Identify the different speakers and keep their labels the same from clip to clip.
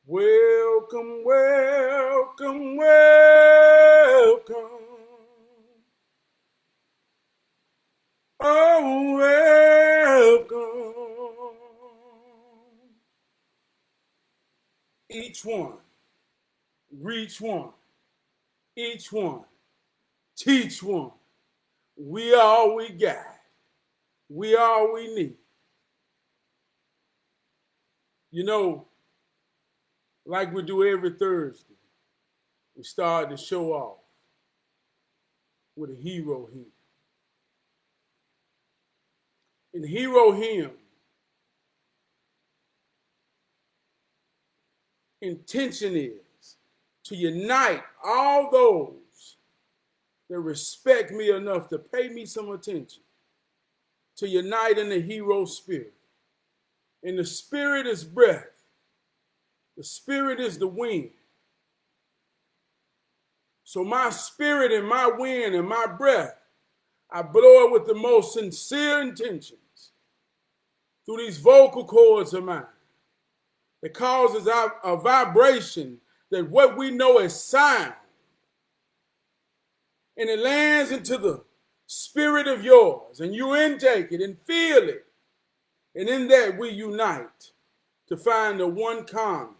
Speaker 1: Welcome, welcome, welcome. Oh, welcome. Each one, reach one, each one, teach one. We all we got. We all we need. You know, like we do every Thursday, we start the show off with a hero hymn. And the hero hymn intention is to unite all those that respect me enough to pay me some attention, to unite in the hero spirit. And the spirit is breath. The spirit is the wind. So my spirit and my wind and my breath, I blow it with the most sincere intentions through these vocal cords of mine. It causes a vibration that what we know as sound. And it lands into the spirit of yours. And you intake it and feel it. And in that we unite to find the one common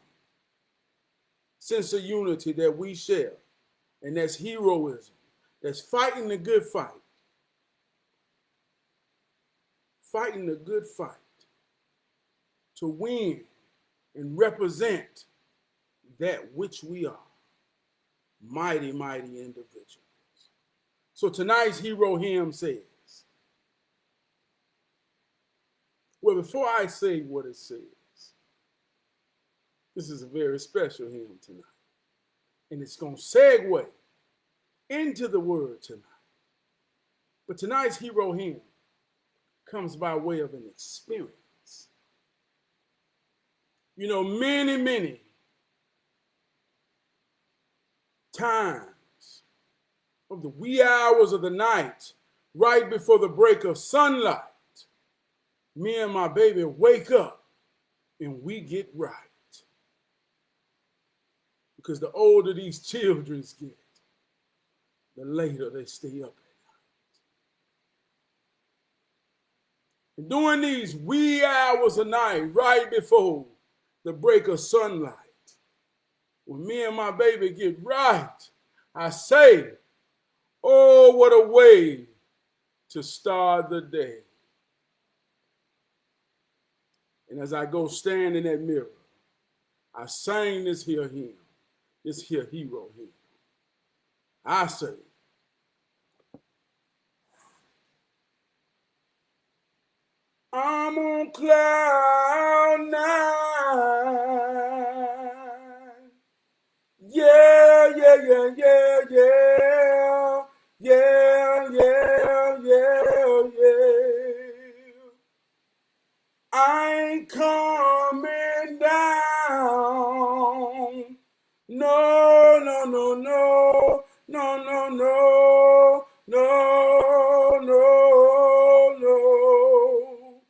Speaker 1: sense of unity that we share. And that's heroism. That's fighting the good fight. Fighting the good fight to win and represent that which we are. Mighty, mighty individuals. So tonight's hero hymn says, well, before I say what it says, this is a very special hymn tonight. And it's going to segue into the word tonight. But tonight's hero hymn comes by way of an experience. You know, many, many times of the wee hours of the night, right before the break of sunlight, me and my baby wake up and we get right. Because the older these children get, the later they stay up at night. And during these wee hours of night, right before the break of sunlight, when me and my baby get right, I say, oh, what a way to start the day. And as I go stand in that mirror, I sang this here hymn, this here hero hymn. I say, I'm on cloud nine. Yeah, yeah, yeah, yeah, yeah. Yeah, yeah, yeah, yeah. I ain't coming down. No, no, no, no. No, no, no. No, no, no.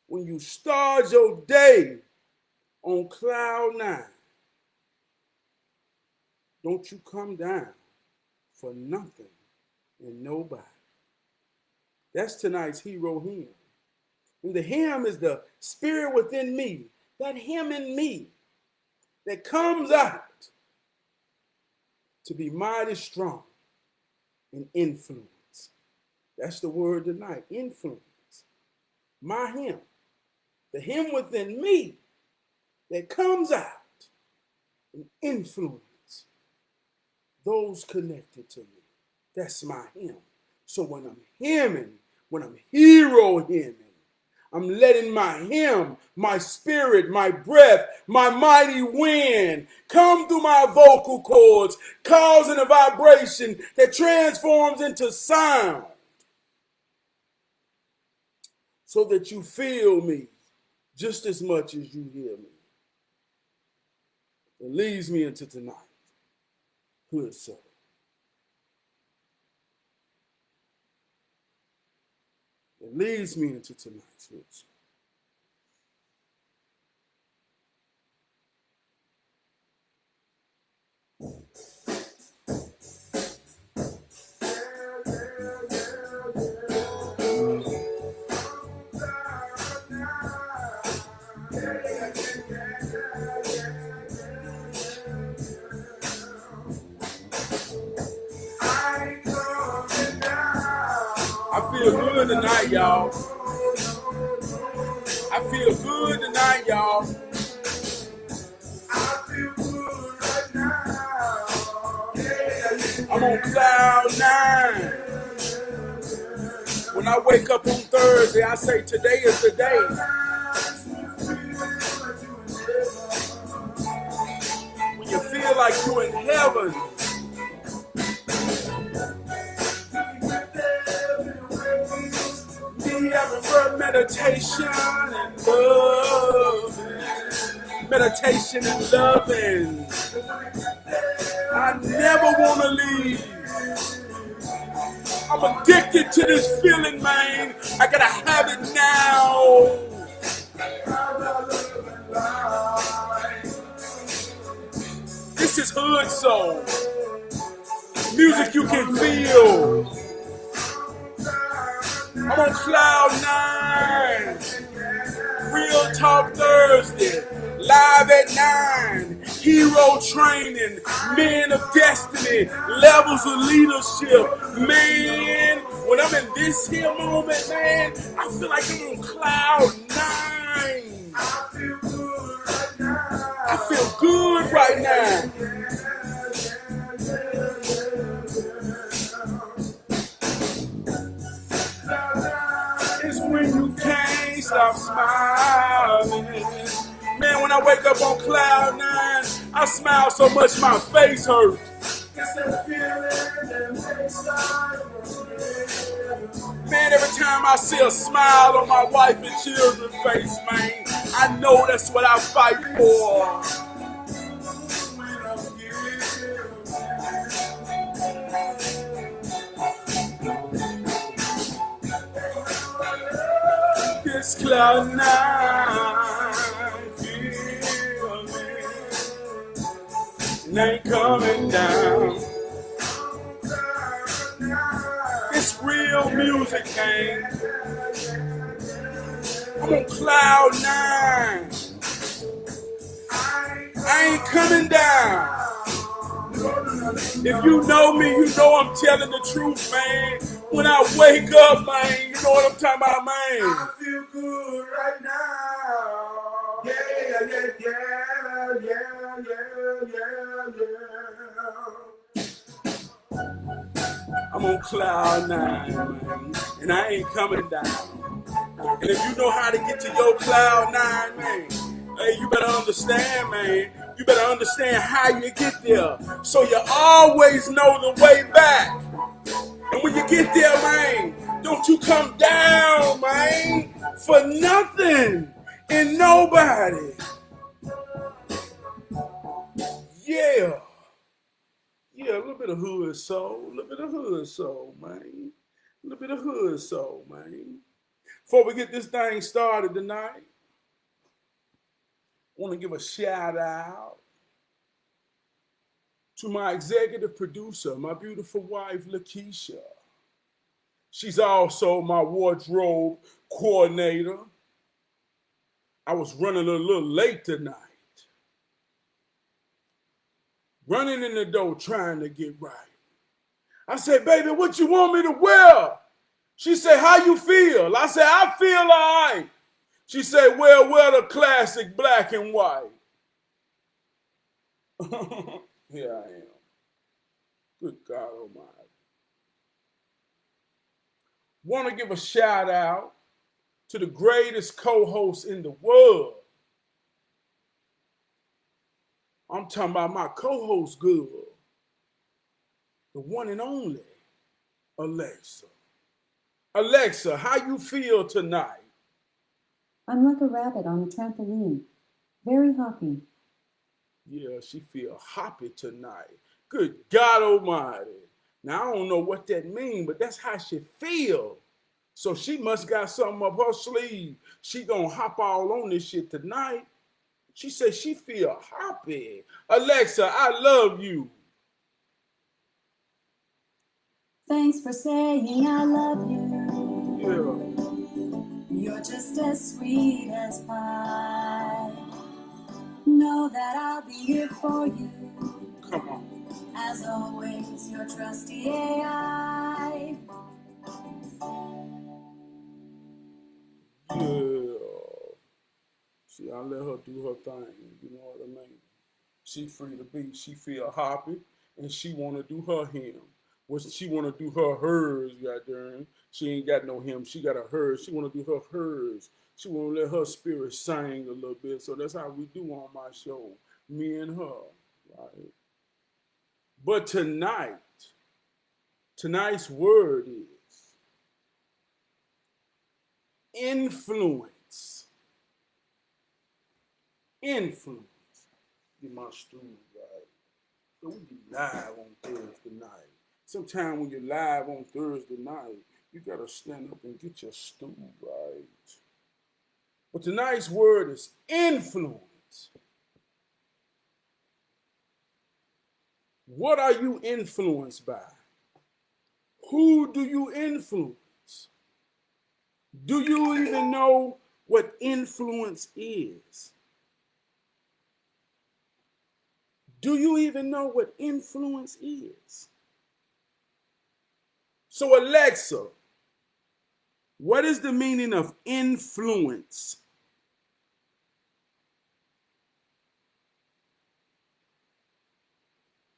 Speaker 1: When you start your day on cloud nine, don't you come down for nothing and nobody. That's tonight's hero hymn. And the hymn is the spirit within me, that hymn in me that comes out to be mighty strong and influence. That's the word tonight, influence. My hymn, the hymn within me that comes out and influence those connected to me. That's my hymn. So when I'm hymning, when I'm hero hymning, I'm letting my hymn, my spirit, my breath, my mighty wind come through my vocal cords, causing a vibration that transforms into sound so that you feel me just as much as you hear me. It leads me into tonight. Good soul. It leads me into tonight's good soul. I feel good tonight, y'all. I feel good tonight, y'all. I'm on cloud nine. When I wake up on Thursday, I say today is the day. When you feel like you're in heaven. Meditation and love. Meditation and loving. I never want to leave. I'm addicted to this feeling, man. I gotta have it now. This is hood soul. Music you can feel. I'm on cloud nine. Real Talk Thursday. Live at 9. Hero training. Men of destiny. Levels of leadership. Man, when I'm in this here moment, man, I feel like I'm on cloud nine. I feel good right now. It's when you can't stop smiling. Man, when I wake up on cloud nine, I smile so much my face hurts. Man, every time I see a smile on my wife and children's face, man, I know that's what I fight for. This cloud nine feeling ain't coming down. It's real music, man. I'm on cloud nine. I ain't coming down. If you know me, you know I'm telling the truth, man. When I wake up, man, you know what I'm talking about, man. I feel good right now. Yeah. I'm on cloud nine, man, and I ain't coming down. And if you know how to get to your cloud nine, man, hey, you better understand, man. You better understand how you get there. So you always know the way back. And when you get there, man, don't you come down, man, for nothing and nobody. Yeah. Yeah, a little bit of hood soul. A little bit of hood soul, man. A little bit of hood soul, man. Before we get this thing started tonight, I want to give a shout out to my executive producer, my beautiful wife, Lakeisha. She's also my wardrobe coordinator. I was running a little late tonight. Running in the door trying to get right. I said, baby, what you want me to wear? She said, how you feel? I said, I feel all right. She said, well, wear the classic black and white. Here I am. Good God Almighty. Want to give a shout out to the greatest co-host in the world. I'm talking about my co-host girl, the one and only Alexa. Alexa, how you feel tonight?
Speaker 2: I'm like a rabbit on a trampoline. Very happy.
Speaker 1: Yeah, she feel happy tonight. Good God Almighty. Now, I don't know what that means, but that's how she feel. So she must got something up her sleeve. She gonna hop all on this shit tonight. She said she feel happy. Alexa, I love you.
Speaker 2: Thanks for saying I love you.
Speaker 1: Yeah.
Speaker 2: You're just as sweet as pie. Know that I'll be here for you.
Speaker 1: Come on.
Speaker 2: As always, your trusty AI.
Speaker 1: Yeah. See, I let her do her thing. You know what I mean? She free to be. She feel happy, and she want to do her hymn. Well, she want to do hers, goddamn. She ain't got no hymn. She got a hers. She want to do hers. She want to let her spirit sing a little bit. So that's how we do on my show, me and her, right? But tonight's word is influence. Influence. Get my stool right. So we be live on Thursday night. Sometime when you're live on Thursday night, you gotta stand up and get your stool right. But tonight's word is influence. What are you influenced by? Who do you influence? Do you even know what influence is? Do you even know what influence is? So, Alexa, what is the meaning of influence?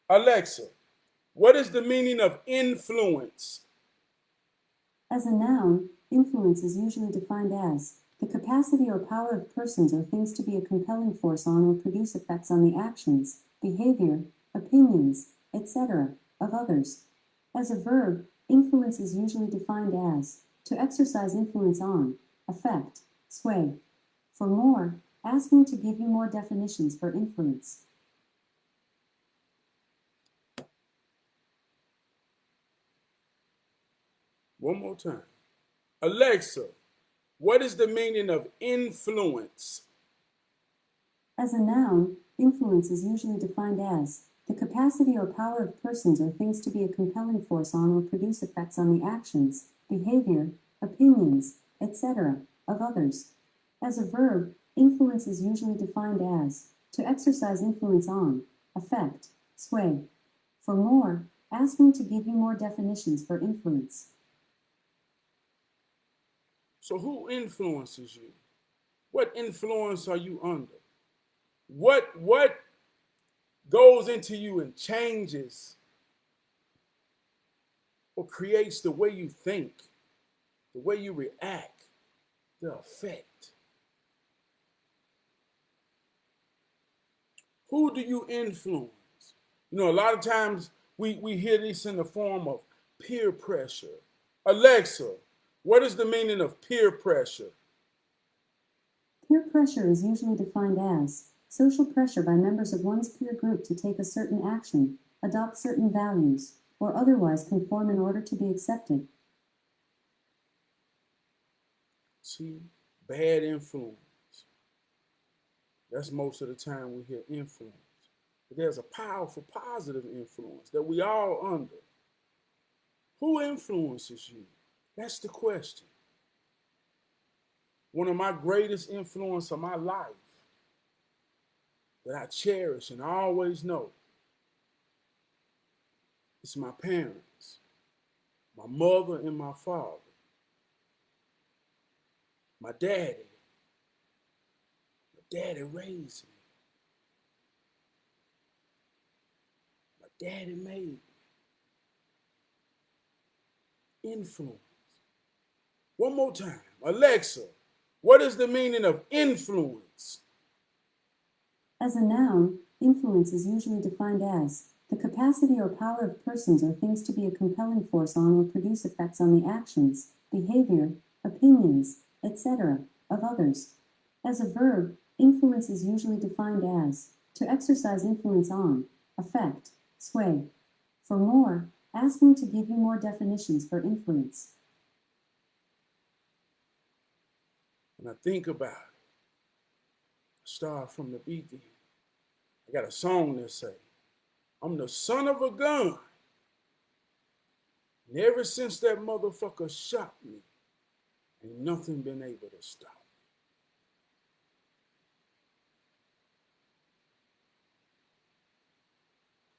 Speaker 1: Alexa, what is the meaning of influence?
Speaker 2: As a noun, influence is usually defined as the capacity or power of persons or things to be a compelling force on or produce effects on the actions, behavior, opinions, etc., of others. As a verb, influence is usually defined as to exercise influence on, affect, sway. For more, ask me to give you more definitions for influence.
Speaker 1: One more time. Alexa, what is the meaning of influence?
Speaker 2: As a noun, influence is usually defined as the capacity or power of persons or things to be a compelling force on or produce effects on the actions, behavior, opinions, etc., of others. As a verb, influence is usually defined as to exercise influence on, affect, sway. For more, ask me to give you more definitions for influence.
Speaker 1: So, who influences you? What influence are you under? What goes into you and changes or creates the way you think, the way you react, the effect? Who do you influence? You know, a lot of times we hear this in the form of peer pressure. Alexa, what is the meaning of peer pressure?
Speaker 2: Peer pressure is usually defined as social pressure by members of one's peer group to take a certain action, adopt certain values, or otherwise conform in order to be accepted.
Speaker 1: See, bad influence. That's most of the time we hear influence. But there's a powerful positive influence that we all under. Who influences you? That's the question. One of my greatest influence of my life that I cherish and I always know is my parents, my mother and my father, my daddy. My daddy raised me. My daddy made me. Influence. One more time. Alexa, what is the meaning of influence?
Speaker 2: As a noun, influence is usually defined as the capacity or power of persons or things to be a compelling force on or produce effects on the actions, behavior, opinions, etc., of others. As a verb, influence is usually defined as to exercise influence on, affect, sway. For more, ask me to give you more definitions for influence.
Speaker 1: And I think about it. Start from the beginning. I got a song that say, I'm the son of a gun. And ever since that motherfucker shot me, ain't nothing been able to stop.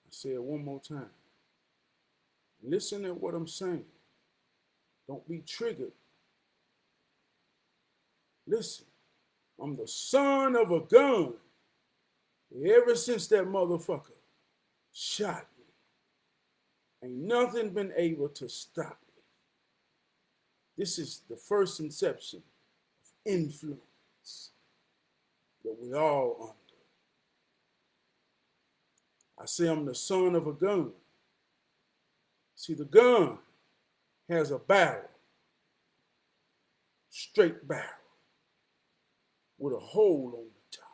Speaker 1: I say it one more time. Listen to what I'm saying. Don't be triggered. Listen, I'm the son of a gun. Ever since that motherfucker shot me, ain't nothing been able to stop me. This is the first inception of influence that we all under. I say I'm the son of a gun. See, the gun has a barrel, straight barrel, with a hole on the top.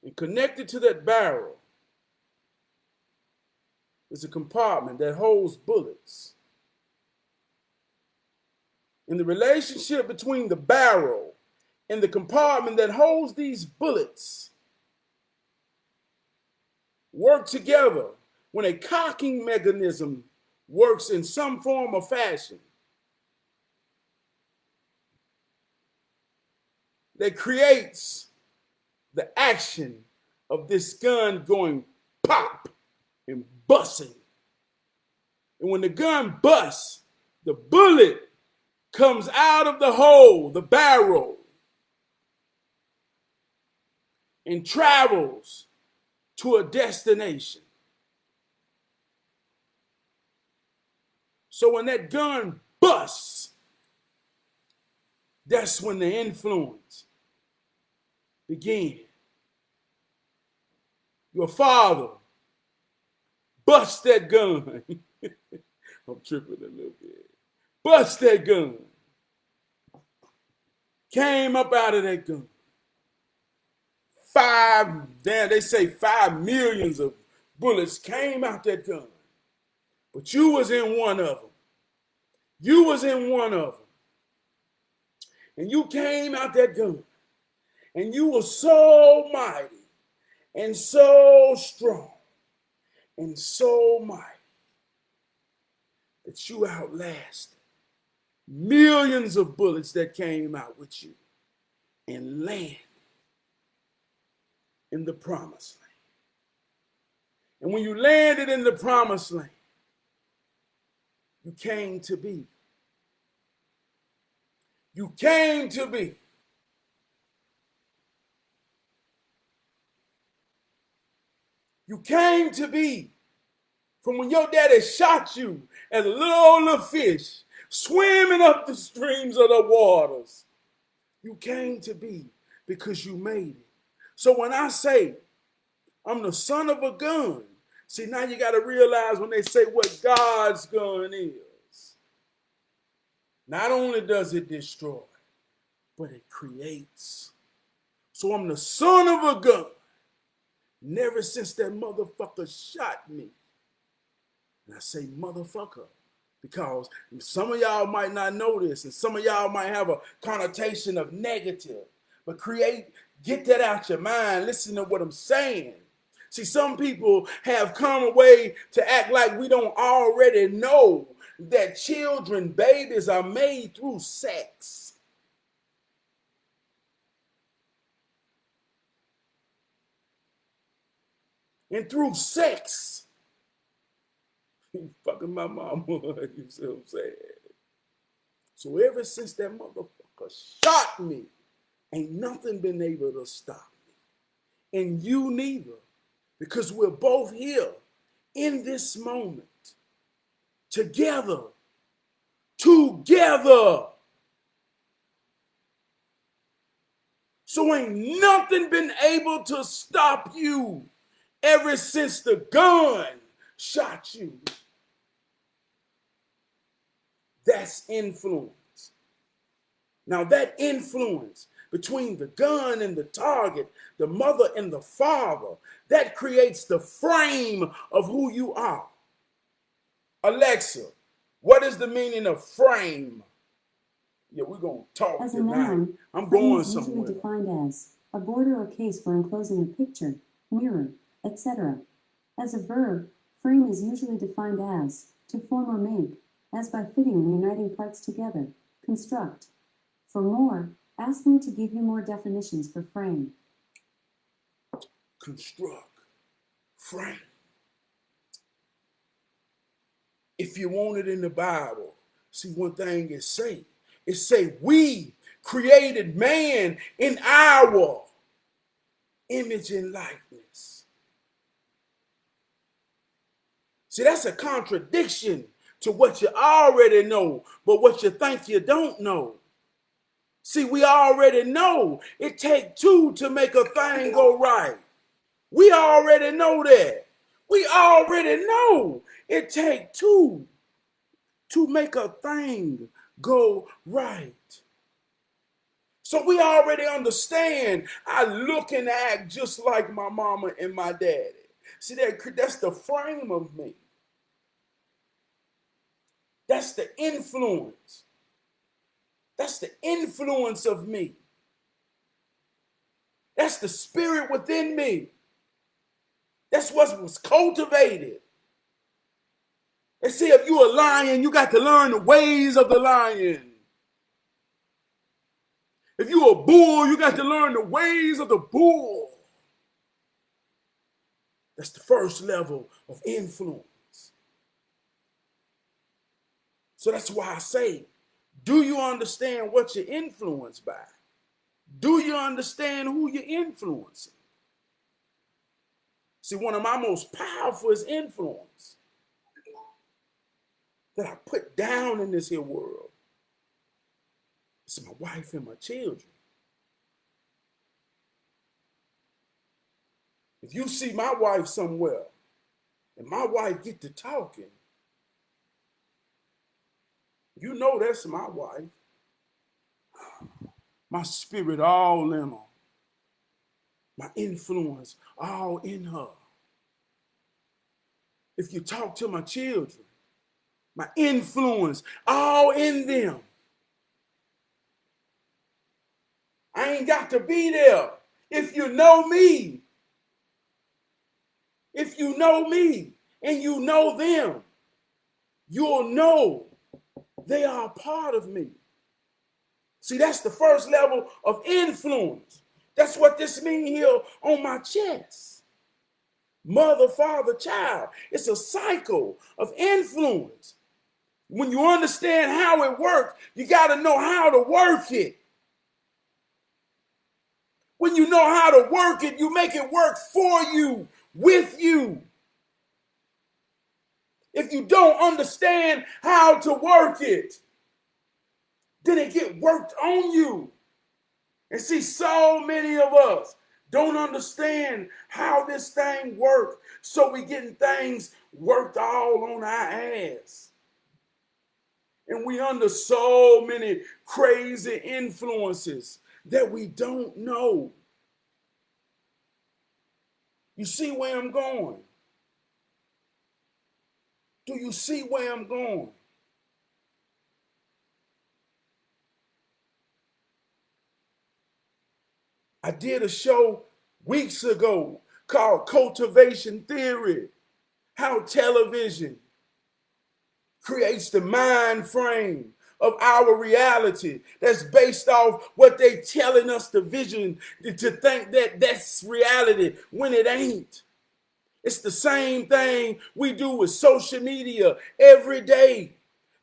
Speaker 1: And connected to that barrel is a compartment that holds bullets. And the relationship between the barrel and the compartment that holds these bullets work together when a cocking mechanism works in some form or fashion that creates the action of this gun going pop and busting. And when the gun busts, the bullet comes out of the hole, the barrel, and travels to a destination. So when that gun busts, that's when the influence began. Your father bust that gun. I'm tripping a little bit. Bust that gun. Came up out of that gun. They say 5 millions of bullets came out that gun. But you was in one of them. You was in one of them. And you came out that gun. And you were so mighty and so strong and so mighty that you outlasted millions of bullets that came out with you and landed in the promised land. And when you landed in the promised land, you came to be. You came to be. You came to be from when your daddy shot you as a little fish swimming up the streams of the waters. You came to be because you made it. So when I say I'm the son of a gun, see, now you got to realize when they say what God's gun is, not only does it destroy, but it creates. So I'm the son of a gun. Never since that motherfucker shot me. And I say motherfucker because some of y'all might not know this and some of y'all might have a connotation of negative. But get that out your mind. Listen to what I'm saying. See, some people have come away to act like we don't already know that children, babies are made through sex. And through sex, fucking my mama, you see what I'm saying? So ever since that motherfucker shot me, ain't nothing been able to stop me. And you neither, because we're both here in this moment, together. So ain't nothing been able to stop you ever since the gun shot you. That's influence. Now that influence between the gun and the target, the mother and the father, that creates the frame of who you are. Alexa, what is the meaning of frame? Yeah, we're going to talk
Speaker 2: As a
Speaker 1: tonight.
Speaker 2: noun,
Speaker 1: I'm
Speaker 2: frame
Speaker 1: going
Speaker 2: is usually
Speaker 1: somewhere.
Speaker 2: defined as a border or case for enclosing a picture, mirror, etc. As a verb, frame is usually defined as to form or make, as by fitting and uniting parts together. Construct. For more, ask me to give you more definitions for frame.
Speaker 1: Construct. Frame. If you want it in the Bible, see one thing it say we created man in our image and likeness. See, that's a contradiction to what you already know, but what you think you don't know. See, we already know it takes two to make a thing go right. We already know that. We already know it takes two to make a thing go right. So we already understand I look and act just like my mama and my daddy. See, that's the frame of me. That's the influence. That's the influence of me. That's the spirit within me. That's what was cultivated. And see, if you're a lion, you got to learn the ways of the lion. If you're a bull, you got to learn the ways of the bull. That's the first level of influence. So that's why I say, do you understand what you're influenced by? Do you understand who you're influencing? See, one of my most powerful is influence that I put down in this here world. It's my wife and my children. If you see my wife somewhere and my wife get to talking, you know that's my wife. My spirit all in her. My influence all in her. If you talk to my children, my influence all in them. I ain't got to be there. If you know me, if you know me and you know them, you'll know they are a part of me. See, that's the first level of influence. That's what this means here on my chest. Mother, father, child. It's a cycle of influence. When you understand how it works, you got to know how to work it. When you know how to work it, you make it work for you, with you. If you don't understand how to work it, then it get worked on you. And see, so many of us don't understand how this thing works. So we getting things worked all on our ass. And we under so many crazy influences that we don't know. You see where I'm going? Do you see where I'm going? I did a show weeks ago called Cultivation Theory, how television creates the mind frame of our reality that's based off what they telling us the vision to think that that's reality when it ain't. It's the same thing we do with social media every day.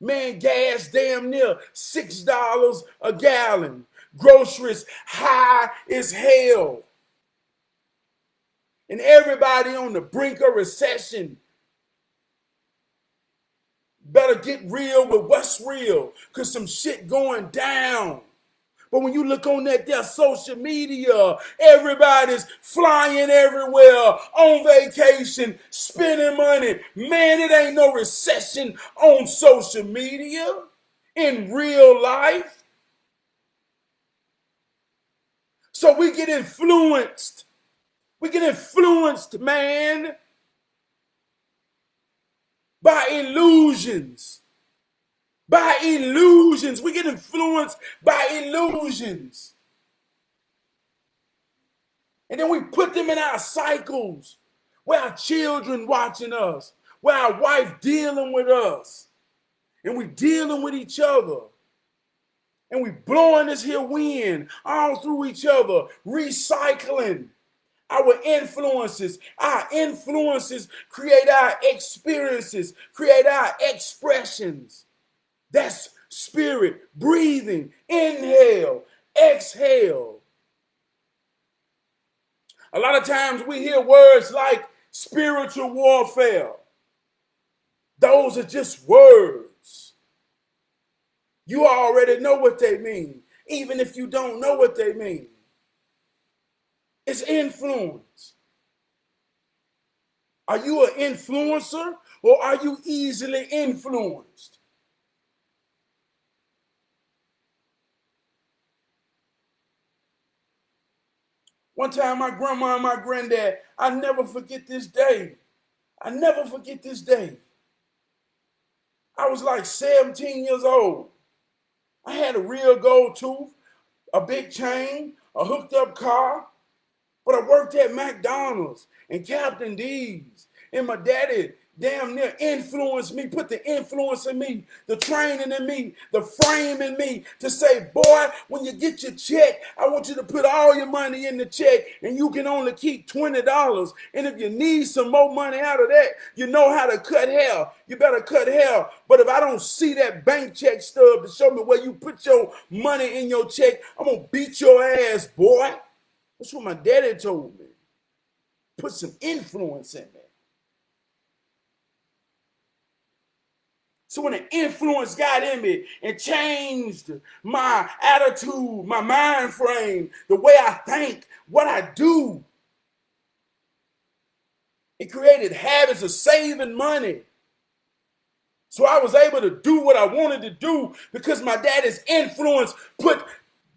Speaker 1: Man, gas damn near $6 a gallon. Groceries high as hell. And everybody on the brink of recession better get real with what's real, because some shit going down. But when you look on their social media, everybody's flying everywhere, on vacation, spending money. Man, it ain't no recession on social media in real life. So we get influenced. We get influenced, man, by illusions. By illusions. We get influenced by illusions. And then we put them in our cycles. Where our children watching us, where our wife dealing with us, and we dealing with each other. And we blowing this here wind all through each other, recycling our influences. Our influences create our experiences, create our expressions. That's spirit breathing. Inhale, exhale. A lot of times we hear words like spiritual warfare. Those are just words. You already know what they mean, even if you don't know what they mean. It's influence. Are you an influencer or are you easily influenced? One time, my grandma and my granddad, I never forget this day. I never forget this day. I was like 17 years old. I had a real gold tooth, a big chain, a hooked up car, but I worked at McDonald's and Captain D's. And my daddy damn near influenced me, put the influence in me, the training in me, the frame in me to say, boy, when you get your check, I want you to put all your money in the check and you can only keep $20. And if you need some more money out of that, you know how to cut hair. You better cut hair. But if I don't see that bank check stub to show me where you put your money in your check, I'm going to beat your ass, boy. That's what my daddy told me. Put some influence in me. So when the influence got in me and changed my attitude, my mind frame, the way I think, what I do, it created habits of saving money. So I was able to do what I wanted to do because my daddy's influence put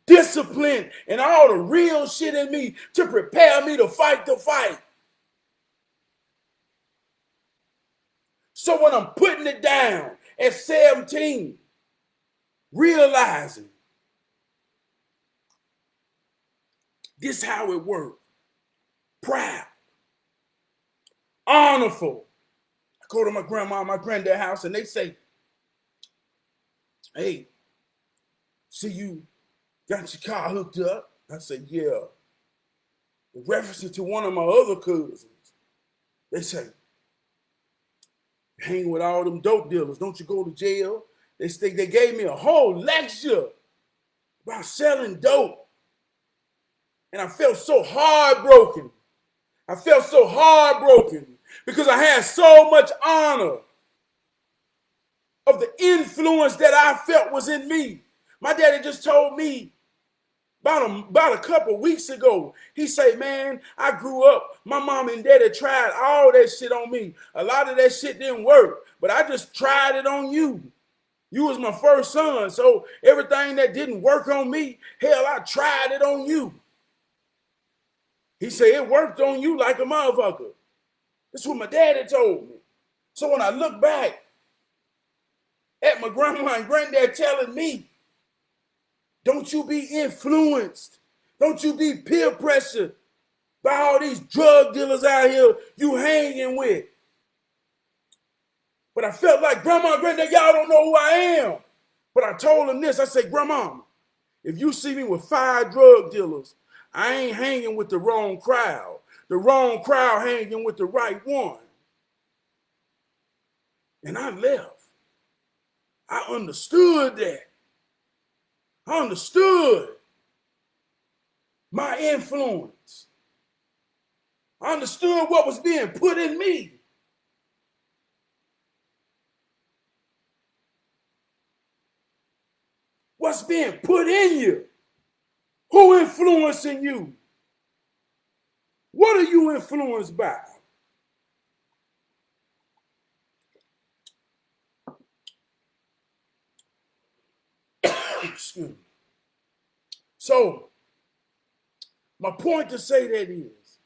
Speaker 1: discipline and all the real shit in me to prepare me to fight the fight. So when I'm putting it down at 17, realizing this how it worked. Proud, honorful. I go to my grandma and my granddad's house and they say, hey, see you got your car hooked up? I said, yeah. In reference to one of my other cousins, they say, hang with all them dope dealers, don't you go to jail? They gave me a whole lecture about selling dope. And I felt so heartbroken. I felt so heartbroken because I had so much honor of the influence that I felt was in me. My daddy just told me about a couple weeks ago. He said, man, I grew up, my mom and daddy tried all that shit on me. A lot of that shit didn't work, but I just tried it on you. You was my first son, so everything that didn't work on me, hell, I tried it on you. He said, it worked on you like a motherfucker. That's what my daddy told me. So when I look back at my grandma and granddad telling me, don't you be influenced. Don't you be peer pressured by all these drug dealers out here you hanging with. But I felt like grandma and granddad, y'all don't know who I am. But I told them this. I said, grandma, if you see me with 5 drug dealers, I ain't hanging with the wrong crowd. The wrong crowd hanging with the right one. And I left. I understood that. I understood my influence. I understood what was being put in me. What's being put in you? Who influencing you? What are you influenced by? Excuse me. So, my point to say that is,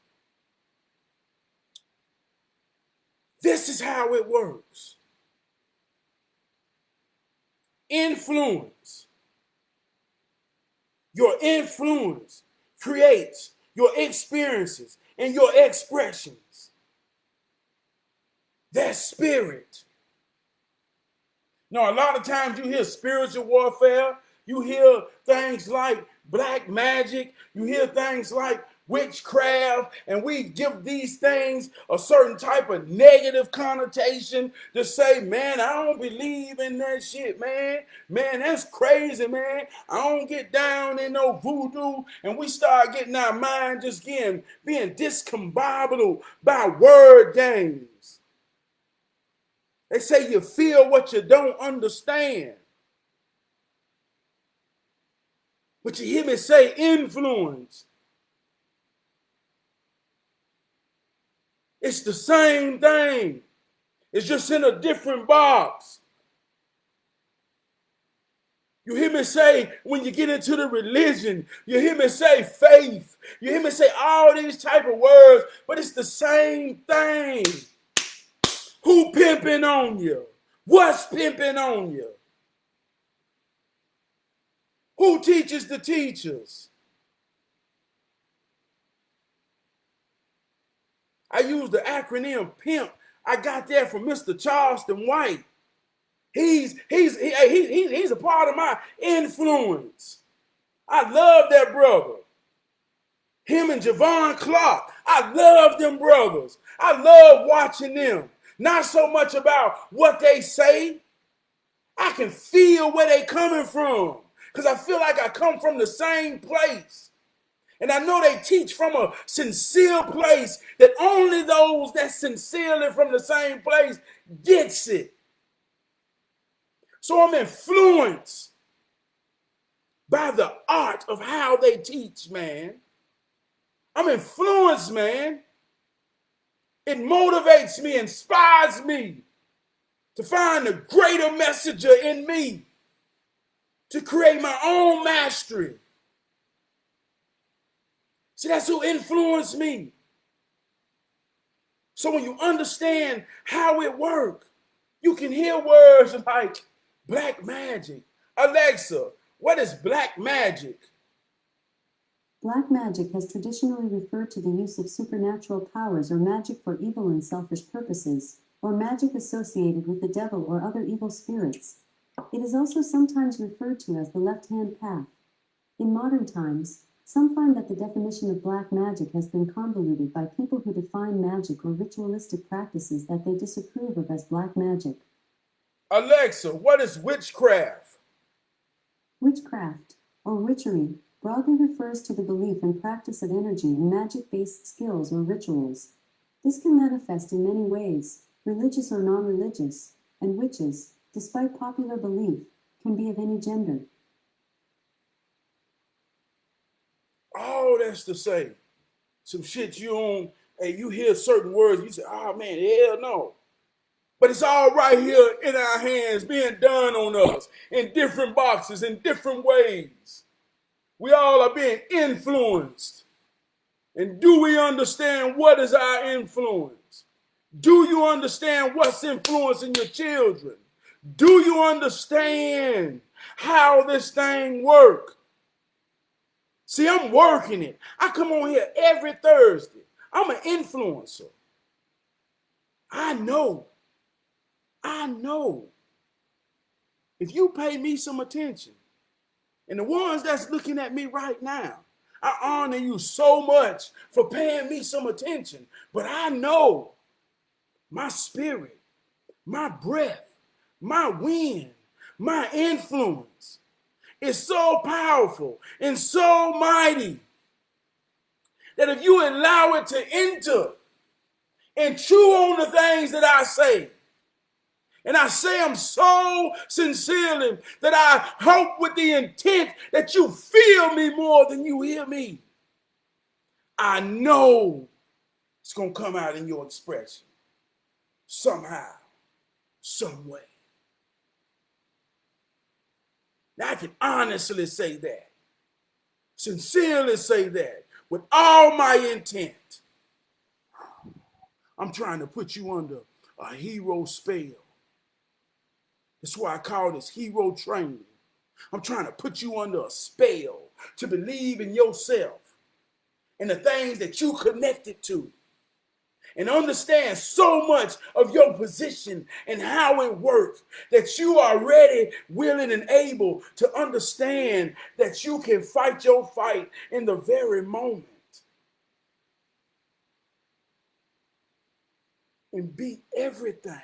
Speaker 1: this is how it works. Influence. Your influence creates your experiences and your expressions. That spirit. Now, a lot of times you hear spiritual warfare. You hear things like black magic. You hear things like witchcraft. And we give these things a certain type of negative connotation to say, man, I don't believe in that shit, man. Man, that's crazy, man. I don't get down in no voodoo. And we start getting our mind just being discombobulated by word games. They say you feel what you don't understand. But you hear me say influence. It's the same thing. It's just in a different box. You hear me say, when you get into the religion, you hear me say faith. You hear me say all these type of words, but it's the same thing. Who pimping on you? What's pimping on you? Who teaches the teachers? I use the acronym PIMP. I got that from Mr. Charleston White. He's a part of my influence. I love that brother. Him and Javon Clark. I love them brothers. I love watching them. Not so much about what they say. I can feel where they coming from because I feel like I come from the same place. And I know they teach from a sincere place that only those that sincerely from the same place gets it. So I'm influenced by the art of how they teach, man. I'm influenced, man. It motivates me, inspires me to find the greater messenger in me, to create my own mastery. See, that's who influenced me. So when you understand how it works, you can hear words like black magic. Alexa, what is black magic?
Speaker 2: Black magic has traditionally referred to the use of supernatural powers or magic for evil and selfish purposes, or magic associated with the devil or other evil spirits. It is also sometimes referred to as the left-hand path. In modern times, some find that the definition of black magic has been convoluted by people who define magic or ritualistic practices that they disapprove of as black magic.
Speaker 1: Alexa, what is witchcraft?
Speaker 2: Witchcraft, or witchery, broadly refers to the belief and practice of energy and magic-based skills or rituals. This can manifest in many ways, religious or non-religious, and witches, despite popular belief, can be of any gender.
Speaker 1: All that's to say, some shit you on, and you hear certain words, you say, oh man, hell no. But it's all right here in our hands, being done on us in different boxes, in different ways. We all are being influenced. And do we understand what is our influence? Do you understand what's influencing your children? Do you understand how this thing works? See, I'm working it. I come on here every Thursday. I'm an influencer. I know. If you pay me some attention, and the ones that's looking at me right now, I honor you so much for paying me some attention. But I know my spirit, my breath, my wind, my influence is so powerful and so mighty that if you allow it to enter and chew on the things that I say, and I say them so sincerely that I hope with the intent that you feel me more than you hear me, I know it's going to come out in your expression somehow, some way. Now, I can honestly say that, sincerely say that, with all my intent. I'm trying to put you under a hero spell. That's why I call this hero training. I'm trying to put you under a spell to believe in yourself and the things that you connected to and understand so much of your position and how it works that you are ready, willing, and able to understand that you can fight your fight in the very moment and be everything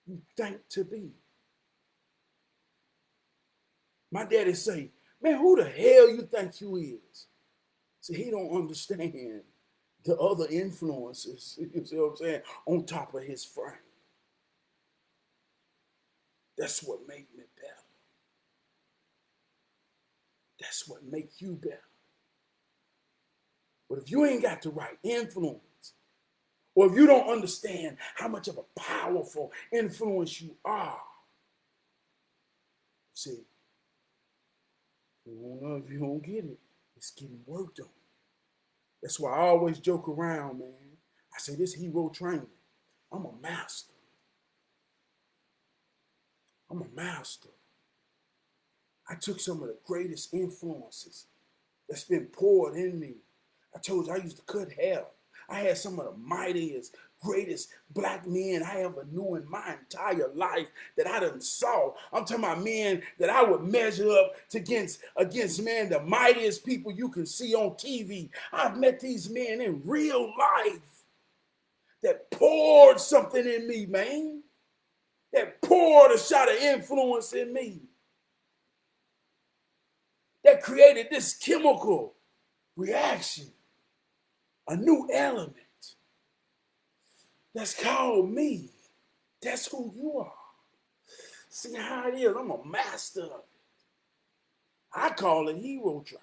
Speaker 1: you think to be. My daddy say, man, who the hell you think you is? See, he don't understand the other influences, you see what I'm saying, on top of his frame. That's what make me better. That's what make you better. But if you ain't got the right influence, or if you don't understand how much of a powerful influence you are, see, if you don't get it, it's getting worked on. That's why I always joke around, man. I say this hero training, I'm a master. I'm a master. I took some of the greatest influences that's been poured in me. I told you I used to cut hair. I had some of the mightiest, greatest black men I ever knew in my entire life that I done saw. I'm talking about men that I would measure up against man, the mightiest people you can see on TV. I've met these men in real life that poured something in me, man. That poured a shot of influence in me. That created this chemical reaction, a new element that's called me. That's who you are. See how it is? I'm a master of it. I call it hero training.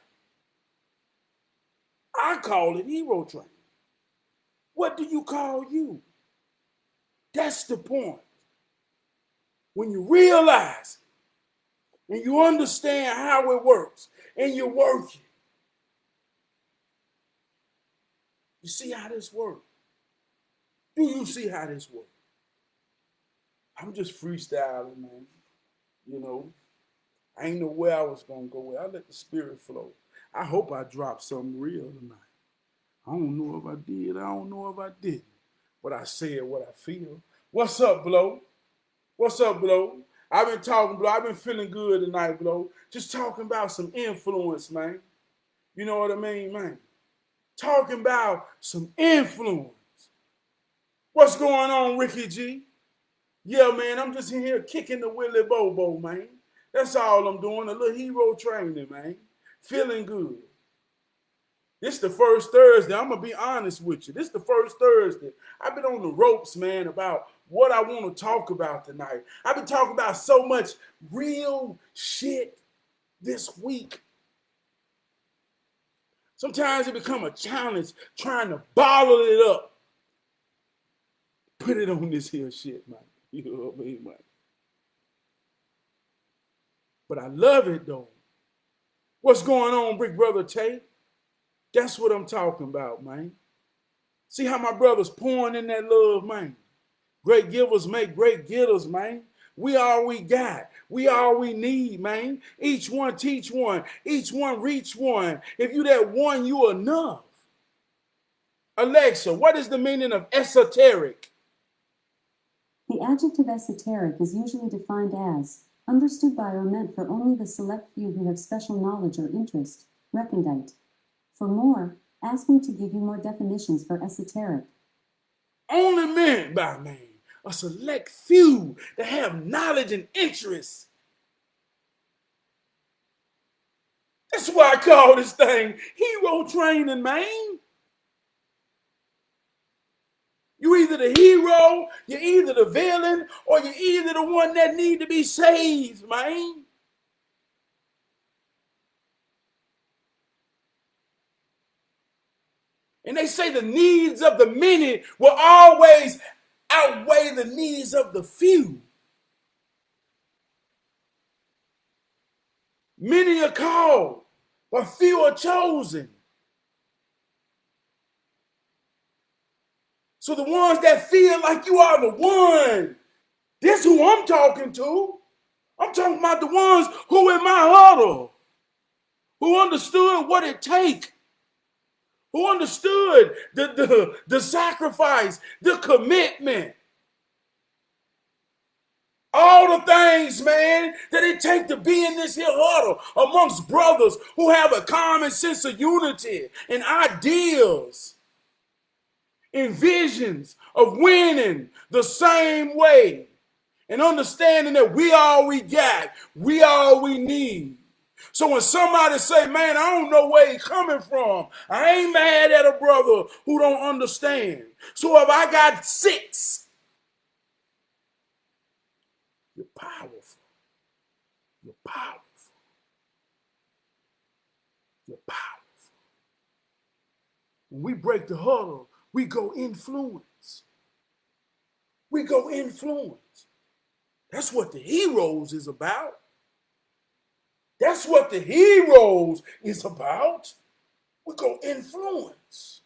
Speaker 1: I call it hero training. What do you call you? That's the point. When you realize and you understand how it works and you're working, you see how this works? Do you see how this works? I'm just freestyling, man. You know, I ain't know where I was going to go with. I let the spirit flow. I hope I dropped something real tonight. I don't know if I did. I don't know if I didn't. But I said what I feel. What's up, Blow? What's up, Blow? I've been talking, Blow. I've been feeling good tonight, Blow. Just talking about some influence, man. You know what I mean, man? Talking about some influence. What's going on, Ricky G? Yeah, man, I'm just in here kicking the Willy Bobo, man. That's all I'm doing, a little hero training, man. Feeling good. This the first Thursday. I'm going to be honest with you. This the first Thursday. I've been on the ropes, man, about what I want to talk about tonight. I've been talking about so much real shit this week. Sometimes it become a challenge trying to bottle it up. Put it on this here shit, man. You know what I mean, man? But I love it, though. What's going on, Big Brother Tate? That's what I'm talking about, man. See how my brother's pouring in that love, man. Great givers make great getters, man. We all we got. We all we need, man. Each one teach one. Each one reach one. If you that one, you enough. Alexa, what is the meaning of esoteric?
Speaker 2: The adjective esoteric is usually defined as understood by or meant for only the select few who have special knowledge or interest, recondite. For more, ask me to give you more definitions for esoteric.
Speaker 1: Only meant by, man, a select few that have knowledge and interest. That's why I call this thing hero training, man. You either the hero, you're either the villain, or you're either the one that need to be saved, man. And they say the needs of the many will always outweigh the needs of the few. Many are called, but few are chosen. So the ones that feel like you are the one, this who I'm talking to. I'm talking about the ones who in my huddle, who understood what it takes, who understood the sacrifice, the commitment, all the things, man, that it takes to be in this here huddle amongst brothers who have a common sense of unity and ideals and visions of winning the same way and understanding that we all we got, we all we need. So when somebody say, man, I don't know where he's coming from, I ain't mad at a brother who don't understand. So if I got 6, you're powerful. You're powerful. You're powerful. When we break the huddle, we go influence. We go influence. That's what the heroes is about. That's what the heroes is about. We go influence.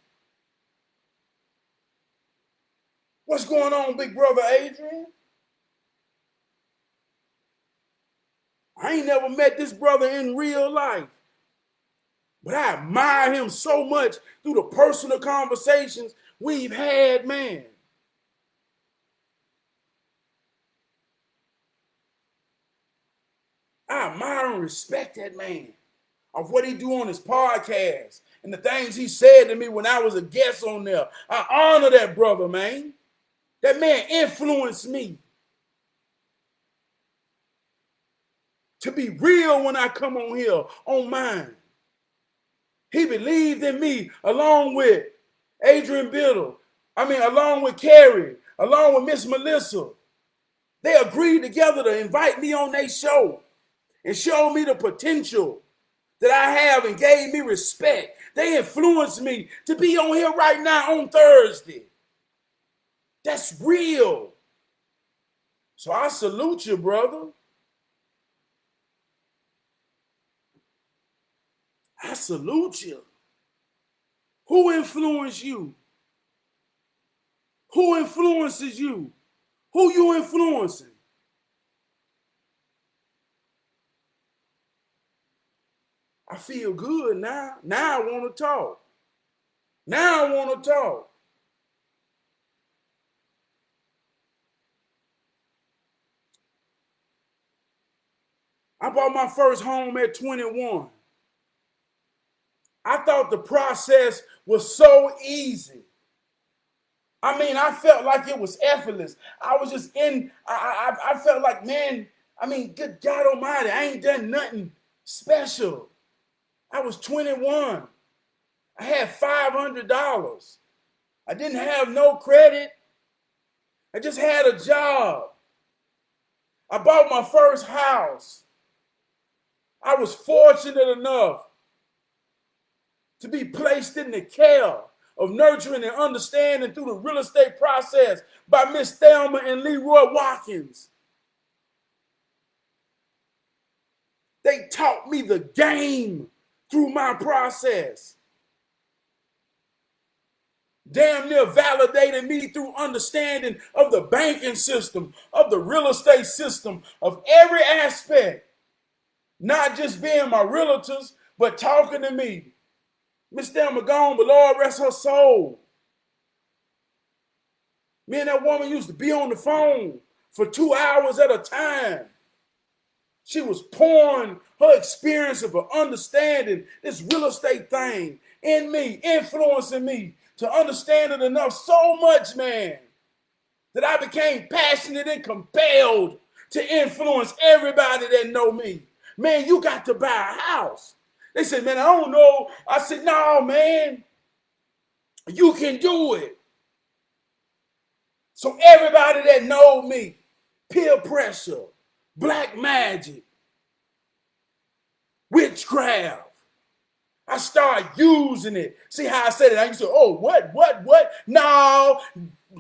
Speaker 1: What's going on, big brother Adrian? I ain't never met this brother in real life, but I admire him so much through the personal conversations we've had, man. I admire and respect that man of what he do on his podcast and the things he said to me when I was a guest on there. I honor that brother, man. That man influenced me to be real when I come on here on mine. He believed in me along with Adrian Biddle. Along with Carrie, along with Miss Melissa. They agreed together to invite me on their show and show me the potential that I have and gave me respect. They influenced me to be on here right now on Thursday. That's real. So I salute you, brother. I salute you. Who influenced you? Who influences you? Who you influencing? I feel good now. Now I want to talk. Now I want to talk. I bought my first home at 21. I thought the process was so easy. I felt like it was effortless. I was just I felt like, man, good God Almighty, I ain't done nothing special. I was 21. I had $500. I didn't have no credit. I just had a job. I bought my first house. I was fortunate enough to be placed in the care of nurturing and understanding through the real estate process by Miss Thelma and Leroy Watkins. They taught me the game through my process. Damn near validated me through understanding of the banking system, of the real estate system, of every aspect. Not just being my realtors, but talking to me. Miss Thelma gone, but Lord rest her soul. Me and that woman used to be on the phone for 2 hours at a time. She was pouring her experience of her understanding this real estate thing in me, influencing me to understand it enough so much, man, that I became passionate and compelled to influence everybody that know me. Man, you got to buy a house. They said, man, I don't know. I said, no, man, you can do it. So everybody that know me, peer pressure, black magic, witchcraft, I started using it. See how I said it? I used to say, oh, what? No,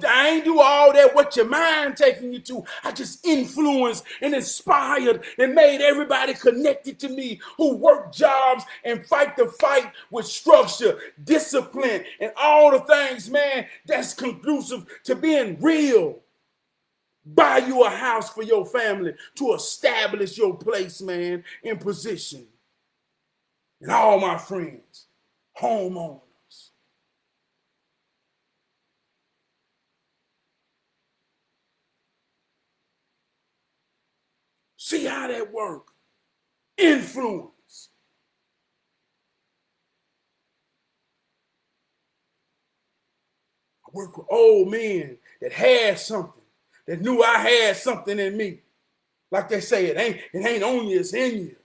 Speaker 1: I ain't do all that. What your mind taking you to? I just influenced and inspired and made everybody connected to me who work jobs and fight the fight with structure, discipline, and all the things, man, that's conclusive to being real. Buy you a house for your family to establish your place, man, in position. And all my friends, homeowners, See how that work? Influence. I work with old men that had something, that knew I had something in me. Like they say, it ain't only it's in you.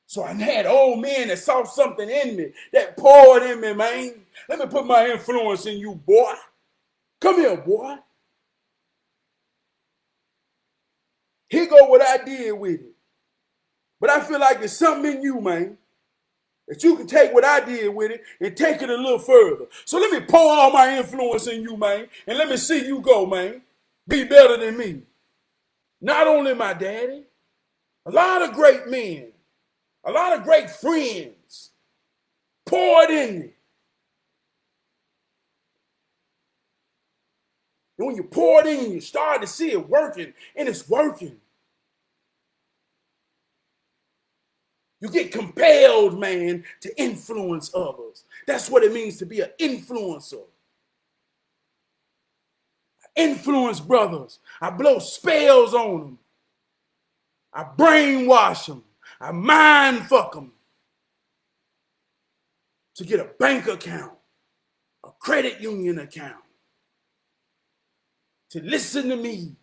Speaker 1: So I had old men that saw something in me, that poured in me, man. Let me put my influence in you, boy. Come here, boy. Here go what I did with it. But I feel like there's something in you, man, that you can take what I did with it and take it a little further. So let me pour all my influence in you, man, and let me see you go, man. Be better than me. Not only my daddy, a lot of great men, a lot of great friends poured in me. And when you pour it in, you start to see it working, and it's working. You get compelled, man, to influence others. That's what it means to be an influencer. Influence brothers. I blow spells on them. I brainwash them. I mind fuck them to get a bank account, a credit union account, to listen to me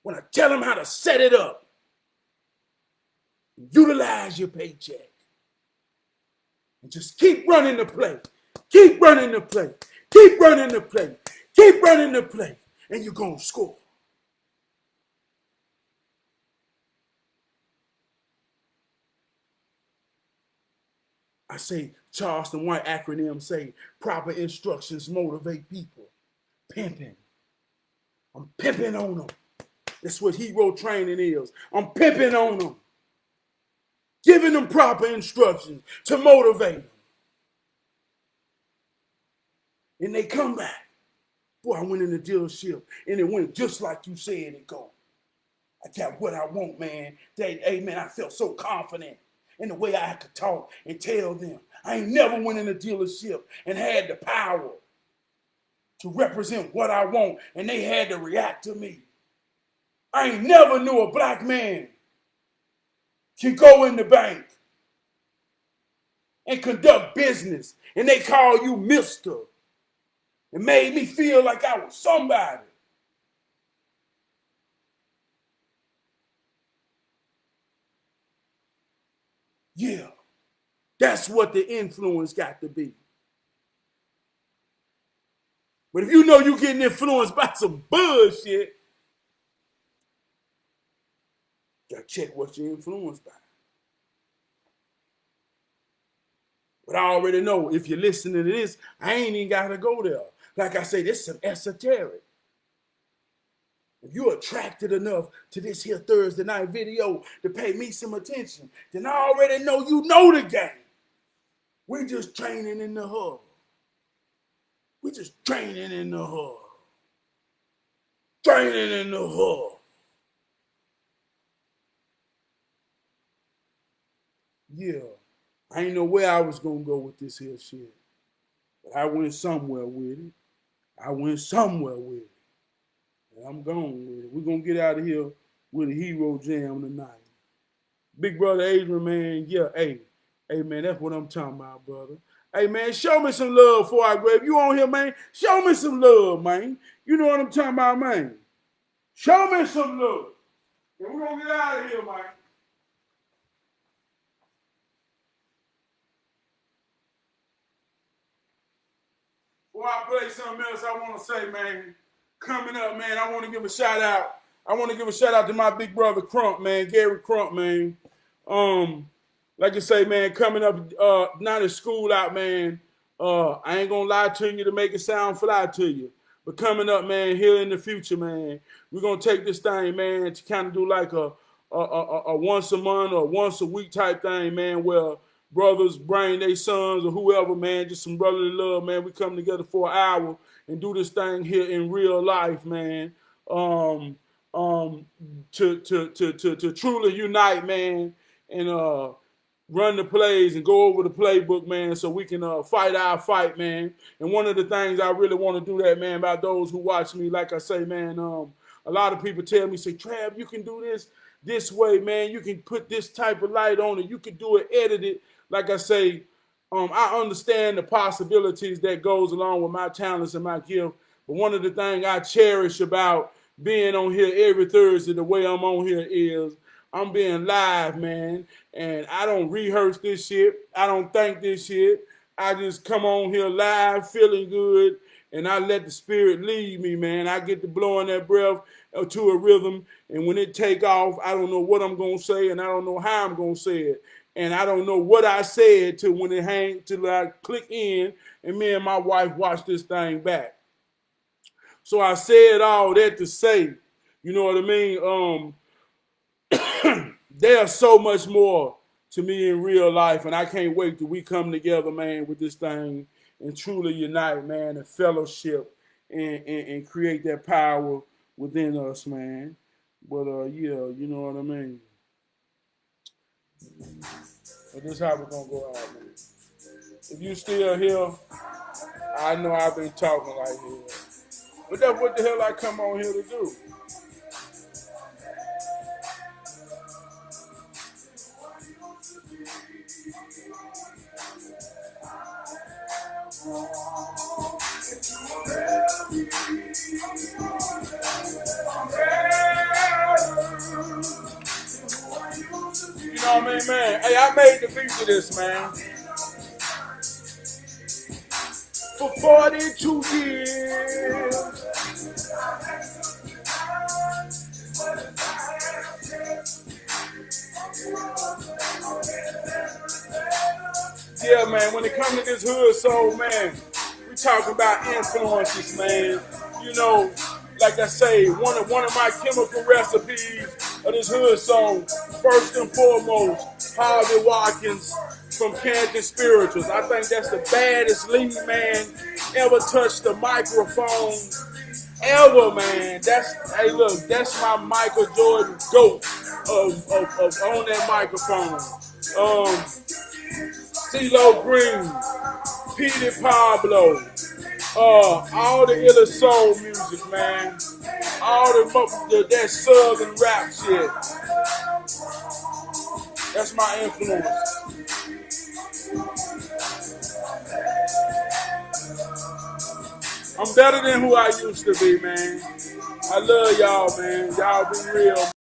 Speaker 1: when I tell them how to set it up. Utilize your paycheck. And just keep running the play. Keep running the play. Keep running the play. Keep running the play. And you're going to score. I say Charleston White acronym say proper instructions motivate people. Pimping. I'm pimping on them. That's what hero training is. I'm pimping on them. Giving them proper instructions to motivate them. And they come back. Boy, I went in the dealership and it went just like you said it go. I got what I want, man. Hey, man, I felt so confident in the way I could talk and tell them. I ain't never went in a dealership and had the power to represent what I want, and they had to react to me. I ain't never knew a black man can go in the bank and conduct business, and they call you mister. It made me feel like I was somebody. Yeah, that's what the influence got to be. But if you know you're getting influenced by some bullshit, you gotta check what you're influenced by. But I already know if you're listening to this, I ain't even gotta go there. Like I say, this is some esoteric. If you're attracted enough to this here Thursday night video to pay me some attention, then I already know you know the game. We're just training in the hub. We're just training in the hub. Training in the hub. Yeah, I ain't know where I was gonna go with this here shit. But I went somewhere with it. I went somewhere with it. And I'm going with it. We're gonna get out of here with a hero jam tonight. Big brother Adrian, man, yeah, hey man, that's what I'm talking about, brother. Hey man, show me some love before I grab you on here, man. Show me some love, man. You know what I'm talking about, man. Show me some love. And we're gonna get out of here, man. Before I play something else, I want to say, man, coming up, man, I want to give a shout out. I want to give a shout out to my big brother Crump, man, Gary Crump, man. Like I say, man, coming up, now that school out, man, I ain't gonna lie to you to make it sound fly to you. But coming up, man, here in the future, man, we're gonna take this thing, man, to kind of do like a once a month or once a week type thing, man, where brothers bring their sons or whoever, man, just some brotherly love, man. We come together for an hour and do this thing here in real life, man. To truly unite, man, and run the plays and go over the playbook, man, so we can fight our fight, man. And one of the things I really want to do that, man, about those who watch me, like I say, man, A lot of people tell me, say, Trav, you can do this way, man. You can put this type of light on it. You can do it, edit it. Like I say, I understand the possibilities that goes along with my talents and my gift. But one of the things I cherish about being on here every Thursday, the way I'm on here is I'm being live, man. And I don't rehearse this shit. I don't think this shit. I just come on here live, feeling good, and I let the spirit lead me, man. I get to blowing that breath to a rhythm, and when it take off, I don't know what I'm gonna say, and I don't know how I'm gonna say it, and I don't know what I said till when it hang till I click in, and me and my wife watch this thing back. So I said all that to say, you know what I mean? There's so much more to me in real life, and I can't wait till we come together, man, with this thing and truly unite, man, and fellowship and create that power within us, man. But yeah, you know what I mean. But this is how we're gonna go out, man. If you still here, I know I've been talking like this. But that's what the hell I come on here to do. You know what I mean, man? Hey, I made the beat to this, man. For 42 years. Yeah, man, when it comes to this hood soul, man, we talking about influences, man. You know, like I say, one of my chemical recipes of this hood soul, first and foremost, Harvey Watkins from Canton Spirituals. I think that's the baddest lead man ever touched the microphone ever, man. Hey, look, that's my Michael Jordan GOAT of on that microphone. CeeLo Green, Petey Pablo, all the Illa Soul music, man. All that southern rap shit. That's my influence. I'm better than who I used to be, man. I love y'all, man. Y'all be real,